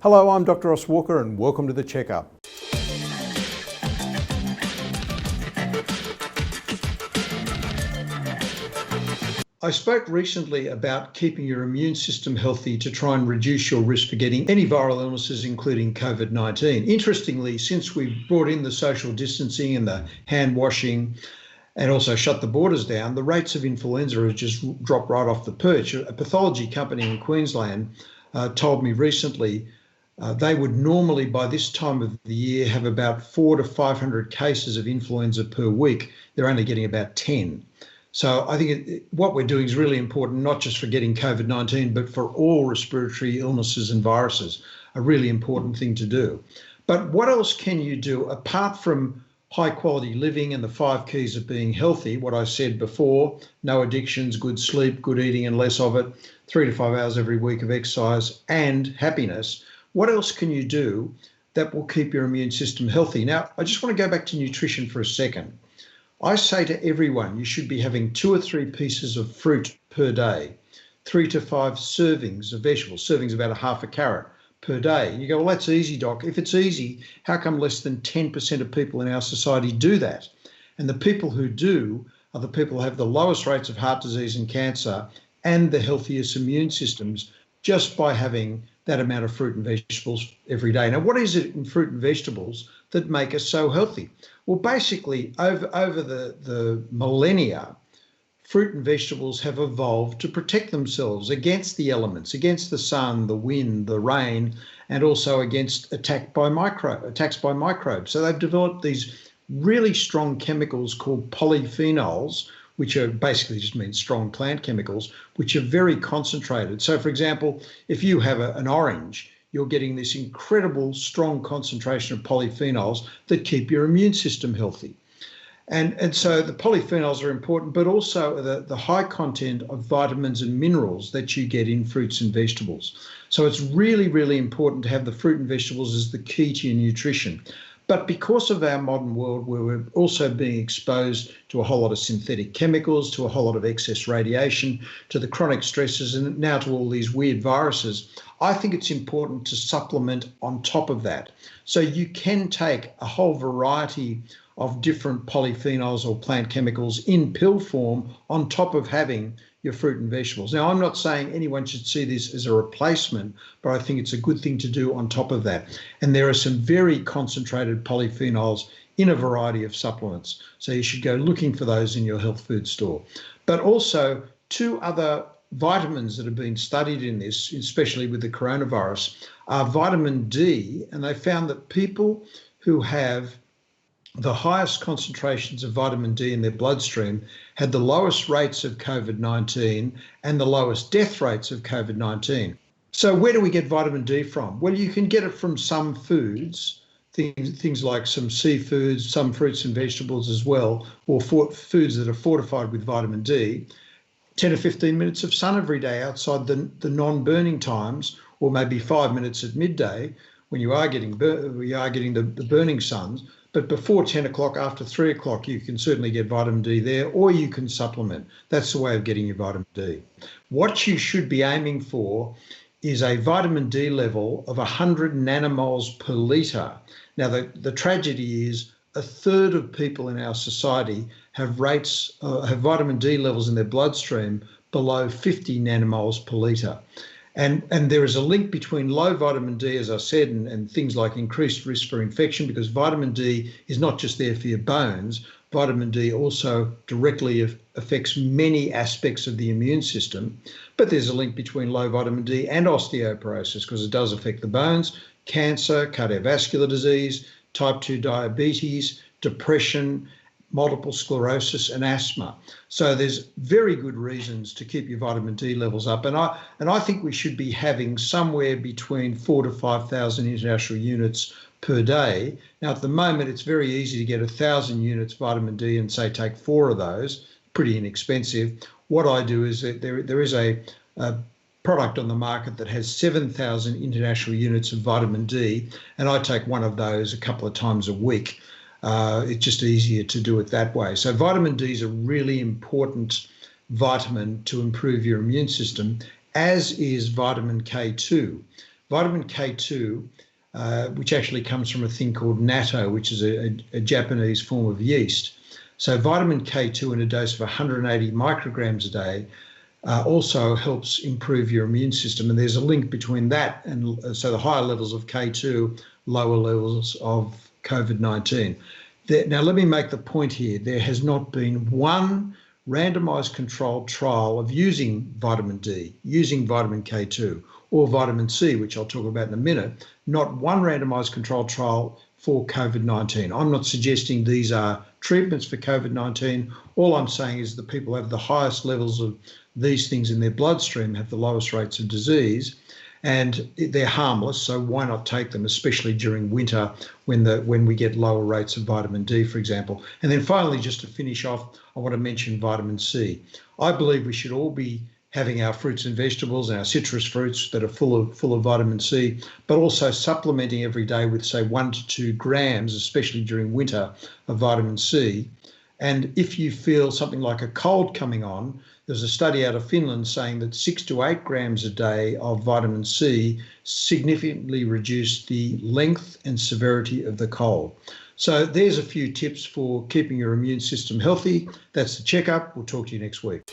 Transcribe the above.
Hello, I'm Dr. Ross Walker and welcome to The Checkup. I spoke recently about keeping your immune system healthy to try and reduce your risk for getting any viral illnesses, including COVID-19. Interestingly, since we've brought in the social distancing and the hand washing and also shut the borders down, the rates of influenza have just dropped right off the perch. A pathology company in Queensland told me recently they would normally, by this time of the year, have about 400 to 500 cases of influenza per week. They're only getting about 10. So I think what we're doing is really important, not just for getting COVID-19, but for all respiratory illnesses and viruses, a really important thing to do. But what else can you do apart from high quality living and the 5 keys of being healthy? What I said before, no addictions, good sleep, good eating and less of it, 3 to 5 hours every week of exercise and happiness. What else can you do that will keep your immune system healthy? Now, I just want to go back to nutrition for a second. I say to everyone, you should be having 2 or 3 pieces of fruit per day, 3 to 5 servings of vegetables, servings about a half a carrot per day. You go, well, that's easy, Doc. If it's easy, how come less than 10% of people in our society do that? And the people who do are the people who have the lowest rates of heart disease and cancer and the healthiest immune systems just by having that amount of fruit and vegetables every day. Now, what is it in fruit and vegetables that make us so healthy? Well, basically, over the millennia, fruit and vegetables have evolved to protect themselves against the elements, against the sun, the wind, the rain, and also against attacks by microbes. So they've developed these really strong chemicals called polyphenols, which are basically just mean strong plant chemicals, which are very concentrated. So, for example, if you have an orange, you're getting this incredible strong concentration of polyphenols that keep your immune system healthy. And so the polyphenols are important, but also the high content of vitamins and minerals that you get in fruits and vegetables. So it's really, really important to have the fruit and vegetables as the key to your nutrition. But because of our modern world, where we're also being exposed to a whole lot of synthetic chemicals, to a whole lot of excess radiation, to the chronic stresses, and now to all these weird viruses, I think it's important to supplement on top of that. So you can take a whole variety of different polyphenols or plant chemicals in pill form on top of having your fruit and vegetables. Now, I'm not saying anyone should see this as a replacement, but I think it's a good thing to do on top of that. And there are some very concentrated polyphenols in a variety of supplements. So you should go looking for those in your health food store. But also 2 other vitamins that have been studied in this, especially with the coronavirus, are vitamin D. And they found that people who have the highest concentrations of vitamin D in their bloodstream had the lowest rates of COVID-19 and the lowest death rates of COVID-19. So where do we get vitamin D from? Well, you can get it from some foods, things like some seafoods, some fruits and vegetables as well, or foods that are fortified with vitamin D. 10 to 15 minutes of sun every day outside the non-burning times, or maybe 5 minutes at midday when you are getting the burning suns. But before 10 o'clock, after 3 o'clock, you can certainly get vitamin D there, or you can supplement. That's the way of getting your vitamin D. What you should be aiming for is a vitamin D level of 100 nanomoles per litre. Now, the tragedy is 1/3 of people in our society have vitamin D levels in their bloodstream below 50 nanomoles per litre. And there is a link between low vitamin D, as I said, and things like increased risk for infection, because vitamin D is not just there for your bones. Vitamin D also directly affects many aspects of the immune system. But there's a link between low vitamin D and osteoporosis, because it does affect the bones, cancer, cardiovascular disease, type 2 diabetes, depression, multiple sclerosis and asthma. So there's very good reasons to keep your vitamin D levels up. And I think we should be having somewhere between 4,000 to 5,000 international units per day. Now, at the moment, it's very easy to get 1,000 units vitamin D and say take 4 of those, pretty inexpensive. What I do is that there is a product on the market that has 7,000 international units of vitamin D, and I take one of those a couple of times a week. It's just easier to do it that way. So vitamin D is a really important vitamin to improve your immune system, as is vitamin K2. Vitamin K2, which actually comes from a thing called natto, which is a Japanese form of yeast. So vitamin K2 in a dose of 180 micrograms a day also helps improve your immune system. And there's a link between that and so the higher levels of K2, lower levels of COVID-19. Now, let me make the point here. There has not been one randomized controlled trial of using vitamin D, using vitamin K2 or vitamin C, which I'll talk about in a minute, not one randomized controlled trial for COVID-19. I'm not suggesting these are treatments for COVID-19. All I'm saying is the people who have the highest levels of these things in their bloodstream have the lowest rates of disease, and they're harmless, so why not take them, especially during winter when we get lower rates of vitamin D, for example. And then finally, just to finish off, I want to mention vitamin C. I believe we should all be having our fruits and vegetables and our citrus fruits that are full of vitamin C, but also supplementing every day with, say, 1 to 2 grams, especially during winter, of vitamin C. And if you feel something like a cold coming on, there's a study out of Finland saying that 6 to 8 grams a day of vitamin C significantly reduced the length and severity of the cold. So there's a few tips for keeping your immune system healthy. That's the checkup. We'll talk to you next week.